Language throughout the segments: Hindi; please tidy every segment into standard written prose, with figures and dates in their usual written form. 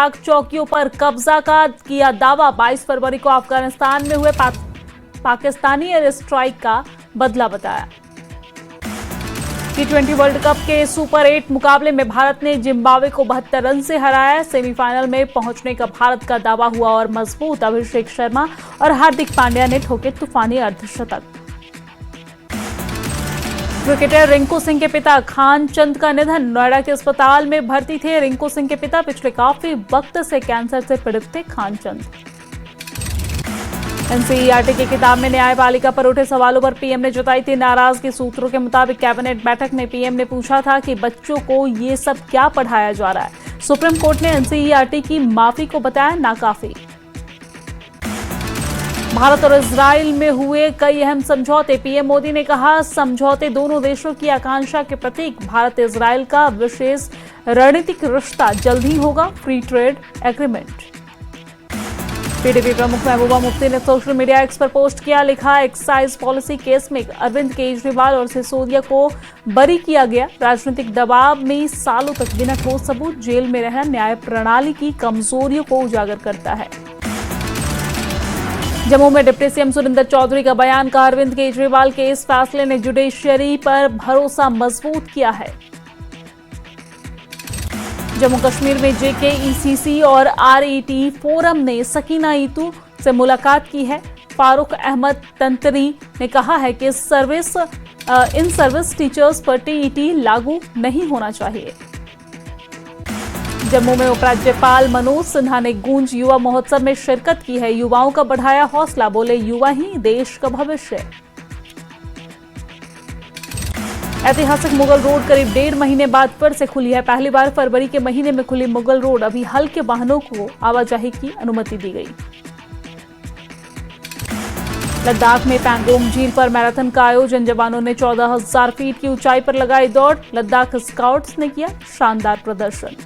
पाक चौकियों पर कब्जा का किया दावा। 22 फरवरी को अफगानिस्तान में हुए पाकिस्तानी एयर स्ट्राइक का बदला बताया। T20 वर्ल्ड कप के सुपर 8 मुकाबले में भारत ने जिम्बाब्वे को 72 रन से हराया। सेमीफाइनल में पहुंचने का भारत का दावा हुआ और मजबूत। अभिषेक शर्मा और हार्दिक पांड्या ने ठोके तूफानी अर्धशतक। क्रिकेटर रिंकू सिंह के पिता खान चंद का निधन। नोएडा के अस्पताल में भर्ती थे रिंकू सिंह के पिता। पिछले काफी वक्त से कैंसर से पीड़ित थे खान चंद। एनसीईआरटी की किताब में न्यायपालिका पर उठे सवालों पर पीएम ने जताई थी नाराजगी। सूत्रों के मुताबिक कैबिनेट बैठक में पीएम ने पूछा था कि बच्चों को ये सब क्या पढ़ाया जा रहा है। सुप्रीम कोर्ट ने एनसीईआरटी की माफी को बताया नाकाफी। भारत और इजराइल में हुए कई अहम समझौते। पीएम मोदी ने कहा समझौते दोनों देशों की आकांक्षा के प्रतीक। भारत इजराइल का विशेष रणनीतिक रिश्ता जल्द ही होगा। Free trade agreement. पीडीपी प्रमुख महबूबा मुफ्ती ने सोशल मीडिया एक्स पर पोस्ट किया। लिखा एक्साइज पॉलिसी केस में अरविंद केजरीवाल और सिसोदिया को बरी किया गया। राजनीतिक दबाव में सालों तक बिना ठोस सबूत जेल में रहना न्याय प्रणाली की कमजोरियों को उजागर करता है। जम्मू में डिप्टी सीएम सुरिंदर चौधरी का बयान। का अरविंद केजरीवाल के इस फैसले ने जुडिशरी पर भरोसा मजबूत किया है। जम्मू कश्मीर में JKECC और RET फोरम ने सकीना ईतू से मुलाकात की है। फारूक अहमद तंतरी ने कहा है कि इन सर्विस टीचर्स पर TET लागू नहीं होना चाहिए। जम्मू में उपराज्यपाल मनोज सिन्हा ने गूंज युवा महोत्सव में शिरकत की है। युवाओं का बढ़ाया हौसला। बोले युवा ही देश का भविष्य। ऐतिहासिक मुगल रोड करीब 1.5 महीने बाद फिर से खुली है। पहली बार फरवरी के महीने में खुली मुगल रोड। अभी हल्के वाहनों को आवाजाही की अनुमति दी गई। लद्दाख में पैंगोंग झील पर मैराथन का आयोजन। जवानों ने 14,000 फीट की ऊंचाई पर लगाई दौड़। लद्दाख स्काउट्स ने किया शानदार प्रदर्शन।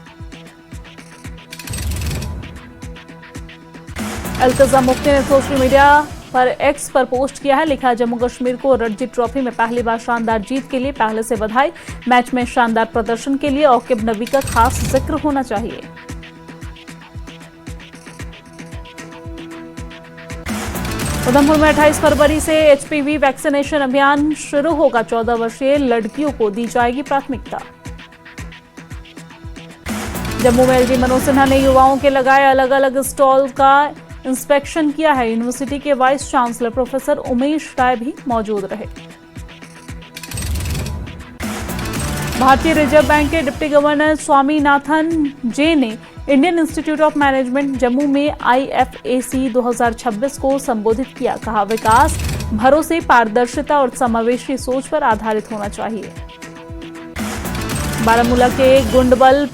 इल्तिजा मुफ्ती ने सोशल मीडिया पर एक्स पर पोस्ट किया है। लिखा जम्मू कश्मीर को रणजी ट्रॉफी में पहली बार शानदार जीत के लिए पहले से बधाई। मैच में शानदार प्रदर्शन के लिए औकिब नबी का खास जिक्र होना चाहिए। उधमपुर में 28 फरवरी से HPV वैक्सीनेशन अभियान शुरू होगा। 14 वर्षीय लड़कियों को दी जाएगी प्राथमिकता। जम्मू में LG मनोज सिन्हा ने युवाओं के लगाए अलग अलग स्टॉल का इंस्पेक्शन किया है। यूनिवर्सिटी के वाइस चांसलर प्रोफेसर उमेश राय भी मौजूद रहे। भारतीय रिजर्व बैंक के डिप्टी गवर्नर स्वामीनाथन जे ने Indian institute of management Jammu में IFAC 2026 को संबोधित किया। कहा विकास भरोसे, पारदर्शिता और समावेशी सोच पर आधारित होना चाहिए। बारामूला के गुंडबल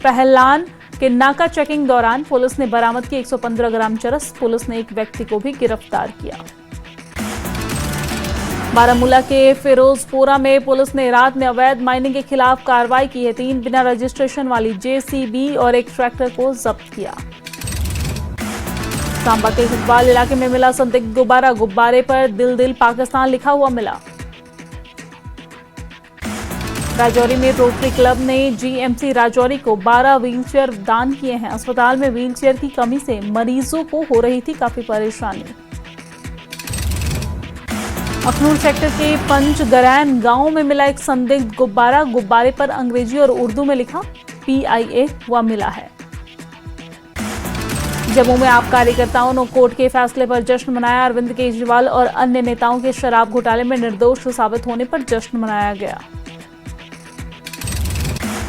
पहलान के नाका चेकिंग दौरान पुलिस ने बरामद की 115 ग्राम चरस। पुलिस ने एक व्यक्ति को भी गिरफ्तार किया। बारामूला के फिरोजपुरा में पुलिस ने रात में अवैध माइनिंग के खिलाफ कार्रवाई की है। 3 बिना रजिस्ट्रेशन वाली JCB और एक ट्रैक्टर को जब्त किया। सांबा के इकबाल इलाके में मिला संदिग्ध गुब्बारा। गुब्बारे पर दिल दिल पाकिस्तान लिखा हुआ मिला। राजौरी में रोटरी क्लब ने GMC राजौरी को 12 व्हीलचेयर दान किए हैं। अस्पताल में व्हीलचेयर की कमी से मरीजों को हो रही थी काफी परेशानी। अखनूर सेक्टर के पंचगरैन गांव में मिला एक संदिग्ध गुब्बारा। गुब्बारे पर अंग्रेजी और उर्दू में लिखा PIA हुआ मिला है। जम्मू में आप कार्यकर्ताओं ने कोर्ट के फैसले पर जश्न मनाया। अरविंद केजरीवाल और अन्य नेताओं के शराब घोटाले में निर्दोष साबित होने पर जश्न मनाया गया।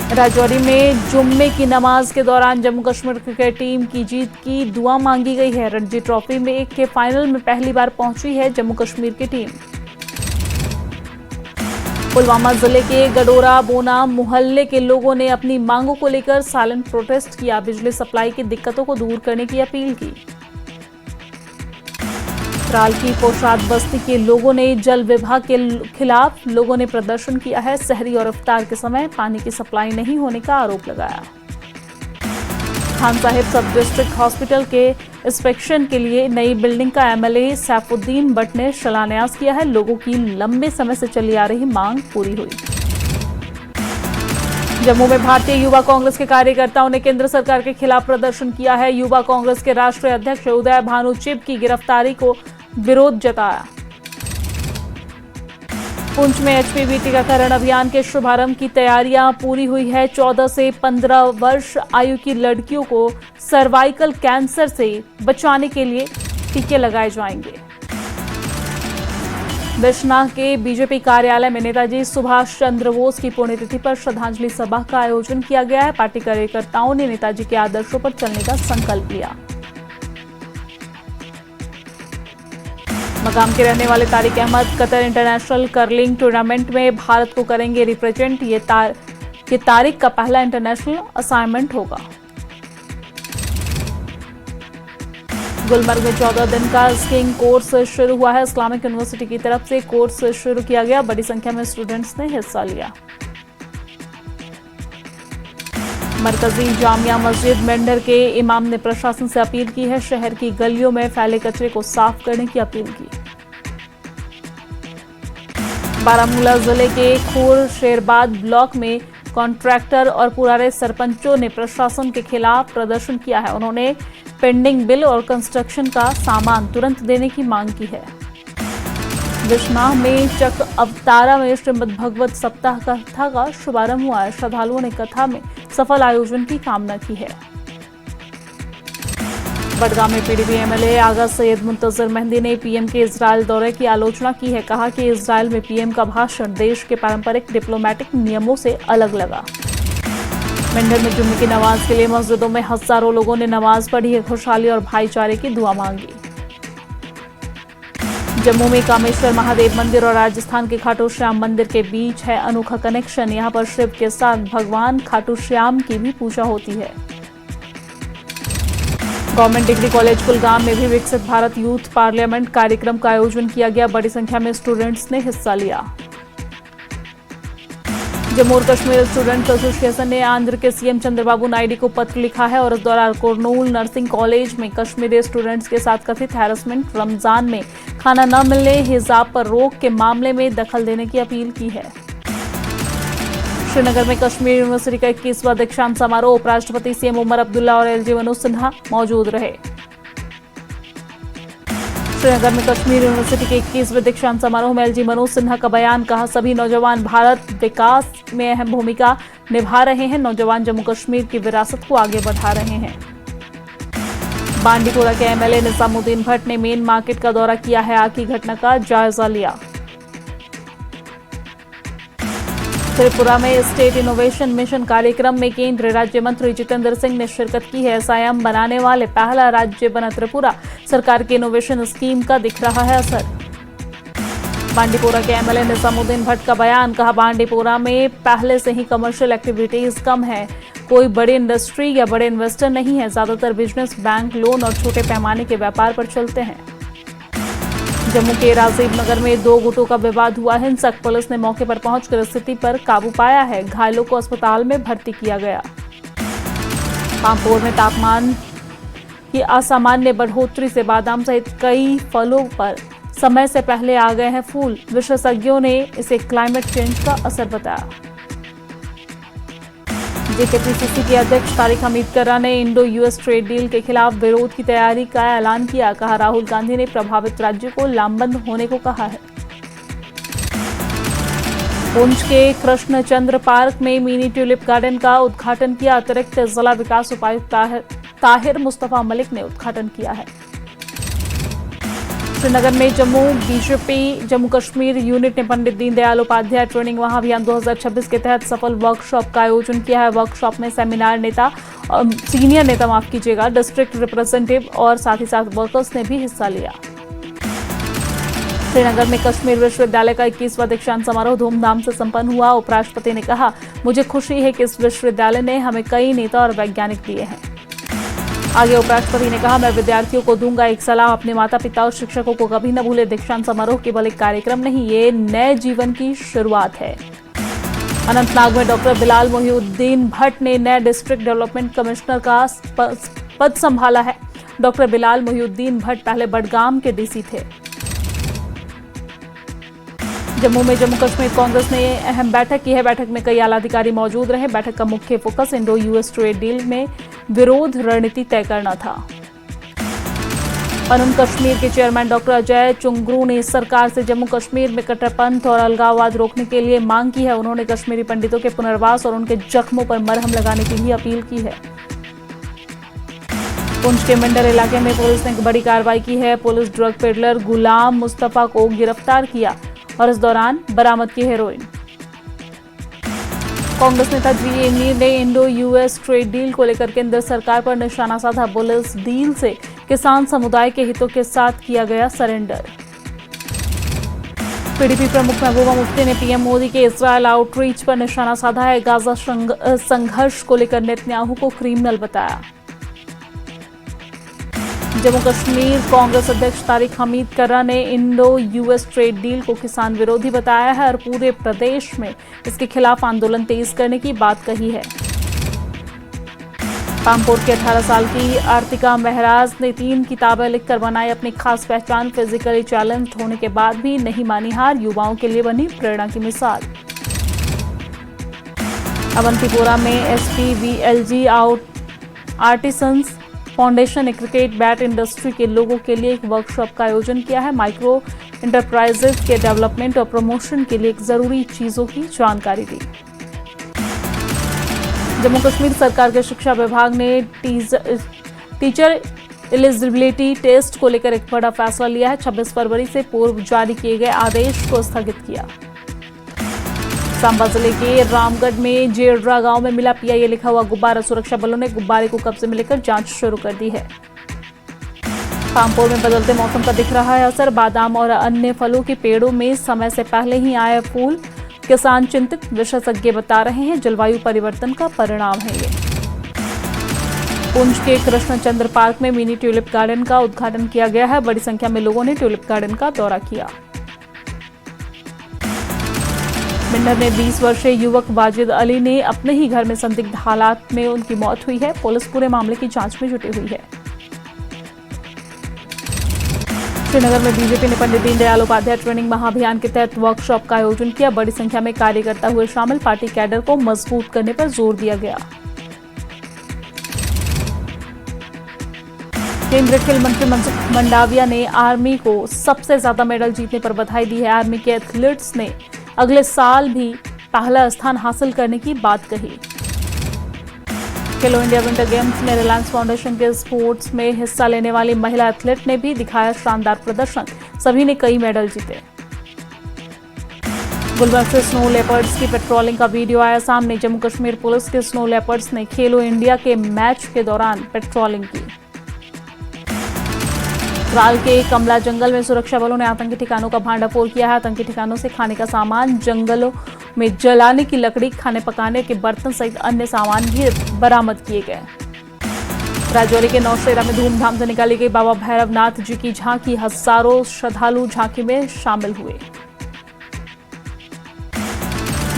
राजौरी में जुम्मे की नमाज के दौरान जम्मू कश्मीर क्रिकेट टीम की जीत की दुआ मांगी गई है। रणजी ट्रॉफी में के फाइनल में पहली बार पहुंची है जम्मू कश्मीर की टीम। पुलवामा जिले के गडोरा बोना मोहल्ले के लोगों ने अपनी मांगों को लेकर साइलेंट प्रोटेस्ट किया। बिजली सप्लाई की दिक्कतों को दूर करने की अपील की। त्राल की पोशाद बस्ती के लोगों ने जल विभाग के खिलाफ लोगों ने प्रदर्शन किया है। सहरी और इफ्तार के समय पानी की सप्लाई नहीं होने का आरोप लगाया। खान साहिब सब डिस्ट्रिक्ट हॉस्पिटल के इंस्पेक्शन के लिए नई बिल्डिंग का MLA सैफुद्दीन भट्ट ने शिलान्यास किया है। लोगों की लंबे समय से चली आ रही मांग पूरी हुई। जम्मू में भारतीय युवा कांग्रेस के कार्यकर्ताओं ने केंद्र सरकार के खिलाफ प्रदर्शन किया है। युवा कांग्रेस के राष्ट्रीय अध्यक्ष उदय भानु चिब की गिरफ्तारी को विरोध जताया। पुंछ में एचपीवी टीकाकरण अभियान के शुभारंभ की तैयारियां पूरी हुई है। 14 से 15 वर्ष आयु की लड़कियों को सर्वाइकल कैंसर से बचाने के लिए टीके लगाए जाएंगे। बिश्नाह के बीजेपी कार्यालय में नेताजी सुभाष चंद्र बोस की पुण्यतिथि पर श्रद्धांजलि सभा का आयोजन किया गया है। पार्टी कार्यकर्ताओं ने नेताजी के आदर्शों पर चलने का संकल्प लिया। मकाम के रहने वाले Tariq Ahmad Qatar international curling tournament में भारत को करेंगे रिप्रेजेंट। ये तारिक का पहला इंटरनेशनल असाइनमेंट होगा। गुलमर्ग में 14 दिन का स्कीइंग कोर्स शुरू हुआ है। इस्लामिक यूनिवर्सिटी की तरफ से कोर्स शुरू किया गया। बड़ी संख्या में स्टूडेंट्स ने हिस्सा लिया। मरकजी जामिया मस्जिद मेंढर के इमाम ने प्रशासन से अपील की है। शहर की गलियों में फैले कचरे को साफ करने की अपील की। बारामूला जिले के खोर शेरबाद ब्लॉक में कॉन्ट्रैक्टर और पुराने सरपंचों ने प्रशासन के खिलाफ प्रदर्शन किया है। उन्होंने पेंडिंग बिल और कंस्ट्रक्शन का सामान तुरंत देने की मांग की है। बिश्नाह में चक अवतारा में श्रीमद् भगवत सप्ताह कथा का शुभारंभ हुआ है। श्रद्धालुओं ने कथा में सफल आयोजन की कामना की है। बडगाम में पीडीपी एमएलए आगा सैयद मुंतजर मेहंदी ने पीएम के इजरायल दौरे की आलोचना की है। कहा कि इजरायल में पीएम का भाषण देश के पारंपरिक डिप्लोमेटिक नियमों से अलग लगा। मेंढर में जुम्मे की नमाज के लिए मस्जिदों में हजारों लोगों ने नमाज पढ़ी है। खुशहाली और भाईचारे की दुआ मांगी। जम्मू में कामेश्वर महादेव मंदिर और राजस्थान के खाटू श्याम मंदिर के बीच है अनोखा कनेक्शन। यहां पर शिव के साथ भगवान खाटू श्याम की भी पूजा होती है। गवर्नमेंट डिग्री कॉलेज कुलगाम में भी विकसित भारत यूथ पार्लियामेंट कार्यक्रम का आयोजन किया गया। बड़ी संख्या में स्टूडेंट्स ने हिस्सा लिया। जम्मू और कश्मीर स्टूडेंट्स एसोसिएशन ने आंध्र के सीएम चंद्रबाबू नायडू को पत्र लिखा है और इस दौरान कुर्नूल नर्सिंग कॉलेज में कश्मीरी स्टूडेंट्स के साथ कथित हैरेसमेंट, रमजान में खाना न मिलने, हिजाब पर रोक के मामले में दखल देने की अपील की है। श्रीनगर में कश्मीर यूनिवर्सिटी का 21वां दीक्षांत समारोह, उपराष्ट्रपति सीएम उमर अब्दुल्ला और एलजी मनोज सिन्हा मौजूद रहे। श्रीनगर में कश्मीर यूनिवर्सिटी के 21वें दीक्षांत समारोह में एलजी मनोज सिन्हा का बयान। कहा, सभी नौजवान भारत विकास में अहम भूमिका निभा रहे हैं। नौजवान जम्मू कश्मीर की विरासत को आगे बढ़ा रहे हैं। बांडीपोरा के एमएलए निजामुद्दीन भट्ट ने मेन मार्केट का दौरा किया है। आग की घटना का जायजा लिया। त्रिपुरा में स्टेट इनोवेशन मिशन कार्यक्रम में केंद्रीय राज्य मंत्री जितेंद्र सिंह ने शिरकत की है। एसआईएम बनाने वाले पहला राज्य बना त्रिपुरा। सरकार की इनोवेशन स्कीम का दिख रहा है असर। बांडीपोरा के एमएलए निजामुद्दीन भट्ट का बयान। कहा, बांडीपोरा में पहले से ही कमर्शियल एक्टिविटीज कम है। कोई बड़ी इंडस्ट्री या बड़े इन्वेस्टर नहीं है। ज्यादातर बिजनेस बैंक लोन और छोटे पैमाने के व्यापार पर चलते हैं। जम्मू के राजीव नगर में 2 गुटों का विवाद हुआ। हिंसक पुलिस ने मौके पर पहुंचकर स्थिति पर काबू पाया है। घायलों को अस्पताल में भर्ती किया गया। पामपोर में तापमान की असामान्य बढ़ोतरी से बादाम सहित कई फलों पर समय से पहले आ गए हैं फूल। विशेषज्ञों ने इसे क्लाइमेट चेंज का असर बताया। जेकेपीसीसी के अध्यक्ष तारिक हमीद कर्रा ने इंडो यूएस ट्रेड डील के खिलाफ विरोध की तैयारी का ऐलान किया। कहा, राहुल गांधी ने प्रभावित राज्यों को लामबंद होने को कहा है। पुंछ के कृष्णचंद्र पार्क में मिनी ट्यूलिप गार्डन का उद्घाटन किया। अतिरिक्त जिला विकास उपायुक्त ताहिर मुस्तफा मलिक ने उद्घाटन किया है। श्रीनगर में जम्मू बीजेपी जम्मू कश्मीर यूनिट ने पंडित दीनदयाल उपाध्याय ट्रेनिंग महाअभियान 2026 के तहत सफल वर्कशॉप का आयोजन किया है। वर्कशॉप में सीनियर नेता डिस्ट्रिक्ट रिप्रेजेंटेटिव और साथ ही साथ वर्कर्स ने भी हिस्सा लिया। श्रीनगर में कश्मीर विश्वविद्यालय का 21वां दीक्षांत समारोह धूमधाम से संपन्न हुआ। उपराष्ट्रपति ने कहा, मुझे खुशी है कि इस विश्वविद्यालय ने हमें कई नेता और वैज्ञानिक दिए हैं। आगे उपराष्ट्रपति ने कहा, मैं विद्यार्थियों को दूंगा एक सलाह, अपने माता पिता और शिक्षकों को कभी न भूले। दीक्षांत समारोह केवल एक कार्यक्रम नहीं, ये नए जीवन की शुरुआत है। अनंतनाग में डॉक्टर बिलाल मोहिउद्दीन भट्ट ने नए डिस्ट्रिक्ट डेवलपमेंट कमिश्नर का पद संभाला है। डॉक्टर बिलाल मोहिउद्दीन भट्ट पहले बडगाम के डीसी थे। जम्मू में जम्मू कश्मीर कांग्रेस ने अहम बैठक की है। बैठक में कई आला अधिकारी मौजूद रहे। बैठक का मुख्य focus Indo US trade deal में विरोध रणनीति तय करना था। पनून कश्मीर के चेयरमैन डॉक्टर अजय चुंगरू ने सरकार से जम्मू कश्मीर में कट्टरपंथ और अलगाववाद रोकने के लिए मांग की है। उन्होंने कश्मीरी पंडितों के पुनर्वास और उनके जख्मों पर मरहम लगाने की भी अपील की है। पुंछ के मंडर इलाके में पुलिस ने बड़ी कार्रवाई की है। Police drug peddler Ghulam Mustafa को गिरफ्तार किया और इस दौरान बरामद की हेरोइन। कांग्रेस नेता जी मीर ने इंडो यूएस ट्रेड डील को लेकर केंद्र सरकार पर निशाना साधा। बोले इस डील से किसान समुदाय के हितों के साथ किया गया सरेंडर। पीडीपी प्रमुख महबूबा मुफ्ती ने पीएम मोदी के इजरायल आउटरीच पर निशाना साधा है। गाजा संघर्ष को लेकर नेतन्याहू को क्रिमिनल बताया। जम्मू कश्मीर कांग्रेस अध्यक्ष तारिक हमीद कर्रा ने इंडो यूएस ट्रेड डील को किसान विरोधी बताया है और पूरे प्रदेश में इसके खिलाफ आंदोलन तेज करने की बात कही है। पामपोर के 18 साल की आर्तिका महराज ने 3 किताबें लिखकर बनाई अपनी खास पहचान। फिजिकली चैलेंज्ड होने के बाद भी नहीं मानी हार, युवाओं के लिए बनी प्रेरणा की मिसाल। अवंतीपोरा में SPVLG आर्टिसंस फाउंडेशन ने क्रिकेट बैट इंडस्ट्री के लोगों के लिए एक वर्कशॉप का आयोजन किया है। माइक्रो इंटरप्राइजेज के डेवलपमेंट और प्रमोशन के लिए जरूरी चीजों की जानकारी दी। जम्मू कश्मीर सरकार के शिक्षा विभाग ने टीचर एलिजिबिलिटी टेस्ट को लेकर एक बड़ा फैसला लिया है। 26 फरवरी से पूर्व जारी किए गए आदेश को स्थगित किया। सांबा जिले के रामगढ़ में जेडरा गांव में मिला PIA लिखा हुआ गुब्बारा। सुरक्षा बलों ने गुब्बारे को कब्जे में लेकर जांच शुरू कर दी है। पामपोर में बदलते मौसम का दिख रहा है असर। बादाम और अन्य फलों के पेड़ों में समय से पहले ही आए फूल। किसान चिंतित, विशेषज्ञ बता रहे हैं जलवायु परिवर्तन का परिणाम है ये। पुंछ के कृष्णचंद्र पार्क में मिनी ट्यूलिप गार्डन का उद्घाटन किया गया है। बड़ी संख्या में लोगों ने ट्यूलिप गार्डन का दौरा किया। मिन्नर में 20 वर्षीय युवक वाजिद अली ने अपने ही घर में संदिग्ध हालात में उनकी मौत हुई है। पुलिस पूरे मामले की जांच में जुटी हुई है। श्रीनगर में बीजेपी ने पंडित दीनदयाल उपाध्याय ट्रेनिंग महाअभियान के तहत वर्कशॉप का आयोजन किया। बड़ी संख्या में कार्यकर्ता हुए शामिल। पार्टी कैडर को मजबूत करने पर जोर दिया गया। केंद्रीय खेल मंत्री मनसुख मंडाविया ने आर्मी को सबसे ज्यादा मेडल जीतने पर बधाई दी है। आर्मी के एथलीट्स ने अगले साल भी पहला स्थान हासिल करने की बात कही। खेलो इंडिया विंटर गेम्स में रिलायंस फाउंडेशन के स्पोर्ट्स में हिस्सा लेने वाली महिला एथलीट ने भी दिखाया शानदार प्रदर्शन। सभी ने कई मेडल जीते। गुलबर्ग से स्नो लेपर्ड्स की पेट्रोलिंग का वीडियो आया सामने। जम्मू कश्मीर पुलिस के स्नो लेपर्ड्स ने खेलो इंडिया के मैच के दौरान पेट्रोलिंग की। त्राल के कमला जंगल में सुरक्षा बलों ने आतंकी ठिकानों का भांडाफोड़ किया है। आतंकी ठिकानों से खाने का सामान, जंगलों में जलाने की लकड़ी, खाने पकाने के बर्तन सहित अन्य सामान भी बरामद किए गए। राजौरी के नौशेरा में धूमधाम से निकाली गई बाबा भैरवनाथ जी की झांकी। हजारों श्रद्धालु झांकी में शामिल हुए।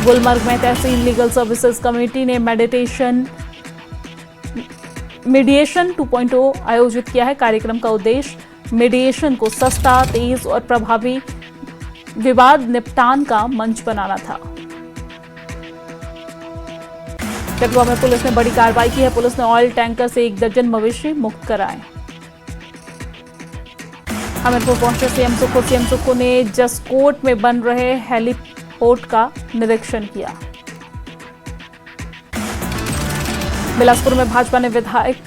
गुलमर्ग में तहसील लीगल सर्विसेज कमेटी ने मीडिएशन 2.0 आयोजित किया है। कार्यक्रम का उद्देश्य मीडिएशन को सस्ता, तेज और प्रभावी विवाद निपटान का मंच बनाना था। कठुआ में पुलिस ने बड़ी कार्रवाई की है। पुलिस ने ऑयल टैंकर से 1 दर्जन मवेशी मुक्त कराए। हमीरपुर पहुंचे सीएम सुक्खू ने जसकोट में बन रहे हेलीपोर्ट का निरीक्षण किया। बिलासपुर में भाजपा ने विधायक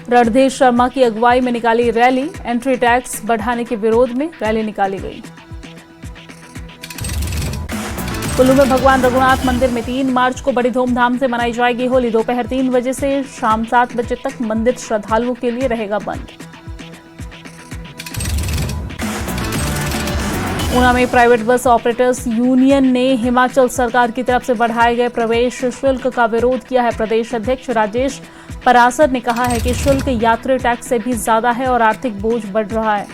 रणधीर शर्मा की अगुवाई में निकाली रैली। एंट्री टैक्स बढ़ाने के विरोध में रैली निकाली गई। कुल्लू में भगवान रघुनाथ मंदिर में 3 मार्च को बड़ी धूमधाम से मनाई जाएगी होली। दोपहर 3 बजे से शाम 7 बजे तक मंदिर श्रद्धालुओं के लिए रहेगा बंद। ऊना में प्राइवेट बस ऑपरेटर्स यूनियन ने हिमाचल सरकार की तरफ से बढ़ाए गए प्रवेश शुल्क का विरोध किया है। प्रदेश अध्यक्ष राजेश परासर ने कहा है कि शुल्क यात्री टैक्स से भी ज्यादा है और आर्थिक बोझ बढ़ रहा है।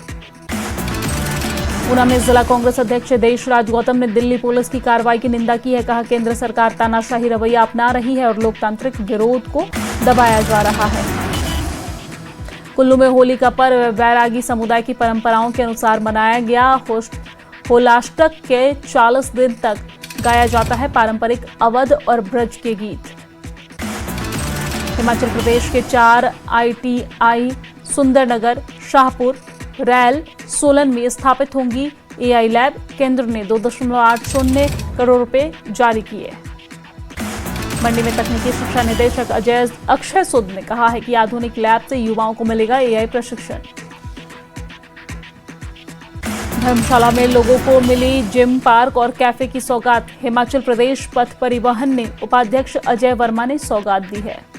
ऊना में जिला कांग्रेस अध्यक्ष देशराज गौतम ने दिल्ली पुलिस की कार्रवाई की निंदा की है। कहा केंद्र सरकार तानाशाही रवैया अपना रही है और लोकतांत्रिक विरोध को दबाया जा रहा है। कुल्लू में होली का पर्व वैरागी समुदाय की परंपराओं के अनुसार मनाया गया। होलाष्टक के 40 दिन तक गाया जाता है पारंपरिक अवध और ब्रज के गीत। हिमाचल प्रदेश के 4 ITI सुंदरनगर, शाहपुर, रैल, सोलन में स्थापित होंगी AI लैब। केंद्र ने 2.80 करोड़ रुपए जारी किए। मंडी में तकनीकी शिक्षा निदेशक अक्षय सूद ने कहा है कि आधुनिक लैब से युवाओं को मिलेगा AI प्रशिक्षण। धर्मशाला में लोगों को मिली जिम, पार्क और कैफे की सौगात। हिमाचल प्रदेश पथ परिवहन ने उपाध्यक्ष अजय वर्मा ने सौगात दी है।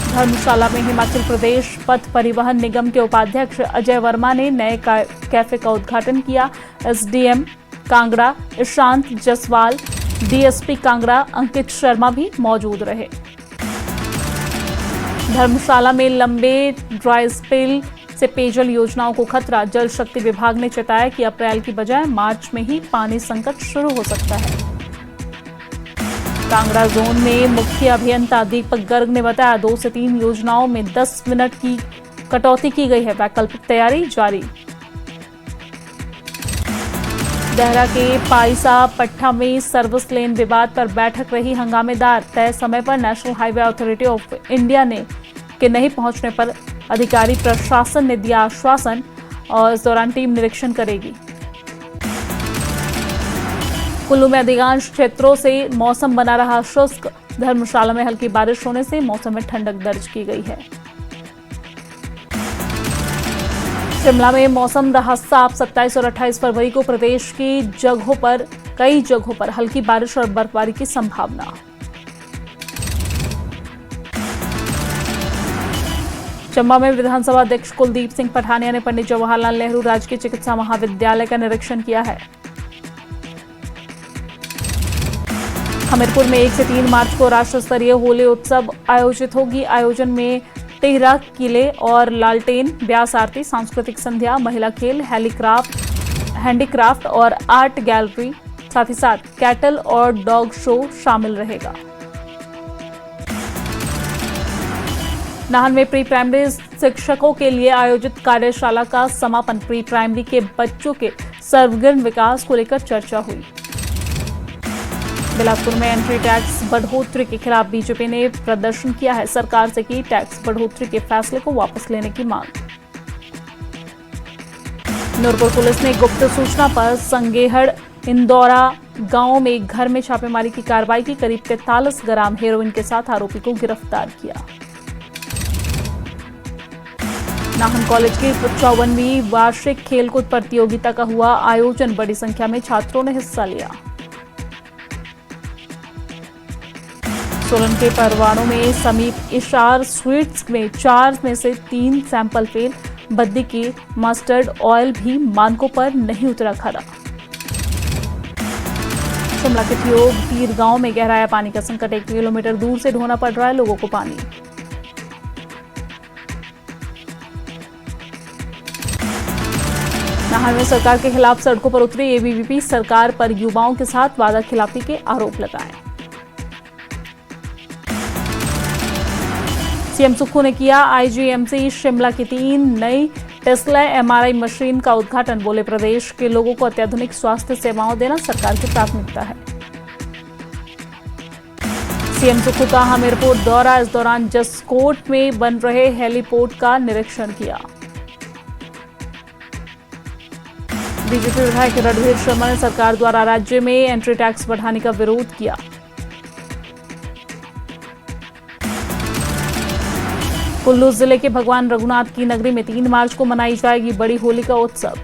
धर्मशाला में हिमाचल प्रदेश पथ परिवहन निगम के उपाध्यक्ष अजय वर्मा ने नए कैफे का उद्घाटन किया। SDM कांगड़ा ईशांत जसवाल, DSP कांगड़ा अंकित शर्मा भी मौजूद रहे। धर्मशाला में लंबे ड्राई स्पेल से पेयजल योजनाओं को खतरा। जल शक्ति विभाग ने चेताया कि अप्रैल की बजाय मार्च में ही पानी संकट शुरू हो सकता है। कांगड़ा जोन में मुख्य अभियंता दीपक गर्ग ने बताया 2 से 3 योजनाओं में 10 मिनट की कटौती की गई है। वैकल्पिक तैयारी जारी। देहरा के पाइसा पट्टा में सर्विस लेन विवाद पर बैठक रही हंगामेदार। तय समय पर national highway authority of India के नहीं पहुंचने पर अधिकारी प्रशासन ने दिया आश्वासन और इस दौरान टीम निरीक्षण करेगी। कुल्लू में अधिकांश क्षेत्रों से मौसम बना रहा शुष्क। धर्मशाला में हल्की बारिश होने से मौसम में ठंडक दर्ज की गई है। शिमला में मौसम रहा साफ। 27 और 28 फरवरी को प्रदेश की कई जगहों पर हल्की बारिश और बर्फबारी की संभावना। चंबा में विधानसभा अध्यक्ष कुलदीप सिंह पठानिया ने पंडित जवाहरलाल नेहरू राजकीय चिकित्सा महाविद्यालय का निरीक्षण किया है। हमीरपुर में 1 से 3 मार्च को राष्ट्र स्तरीय होली उत्सव आयोजित होगी। आयोजन में टेहरा किले और लालटेन, ब्यास आरती, सांस्कृतिक संध्या, महिला खेल, हैंडीक्राफ्ट और आर्ट गैलरी, साथ ही साथ कैटल और डॉग शो शामिल रहेगा। नाहन में प्री प्राइमरी शिक्षकों के लिए आयोजित कार्यशाला का समापन। प्री प्राइमरी के बच्चों के सर्वग्न विकास को लेकर चर्चा हुई। बिलासपुर में एंट्री टैक्स बढ़ोतरी के खिलाफ बीजेपी ने प्रदर्शन किया है। सरकार से की टैक्स बढ़ोतरी के फैसले को वापस लेने की मांग। नूरपुर पुलिस ने गुप्त सूचना पर संगेहड़ इंदौरा गांव में एक घर में छापेमारी की कार्रवाई की। करीब 43 ग्राम हेरोइन के साथ आरोपी को गिरफ्तार किया। नाहन कॉलेज की 54वीं वार्षिक खेलकूद प्रतियोगिता का हुआ आयोजन। बड़ी संख्या में छात्रों ने हिस्सा लिया। सोलन के परवाणों में समीप इशार स्वीट्स में 4 में से 3 सैंपल फेल। बद्दी की मस्टर्ड ऑयल भी मानकों पर नहीं उतरा खरा। शिमला के तीर गांव में गहराया पानी का संकट। 1 किलोमीटर दूर से ढोना पड़ रहा है लोगों को पानी। नाहन में सरकार के खिलाफ सड़कों पर उतरी ABVP। सरकार पर युवाओं के साथ वादा खिलाफी के आरोप लगाए। सीएम सुक्खू ने किया IGMC शिमला की 3 नई टेस्ला MRI मशीन का उद्घाटन। बोले प्रदेश के लोगों को अत्याधुनिक स्वास्थ्य सेवाओं देना सरकार की प्राथमिकता है। सीएम सुक्खू का हमीरपुर दौरा। इस दौरान जसकोट में बन रहे हेलीपोर्ट का निरीक्षण किया। बीजेपी विधायक रणधीर शर्मा ने सरकार द्वारा राज्य में एंट्री टैक्स बढ़ाने का विरोध किया। कुल्लू जिले के भगवान रघुनाथ की नगरी में 3 मार्च को मनाई जाएगी बड़ी होली का उत्सव।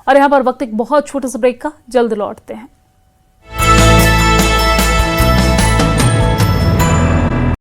और यहां पर वक्त एक बहुत छोटे से ब्रेक का, जल्द लौटते हैं।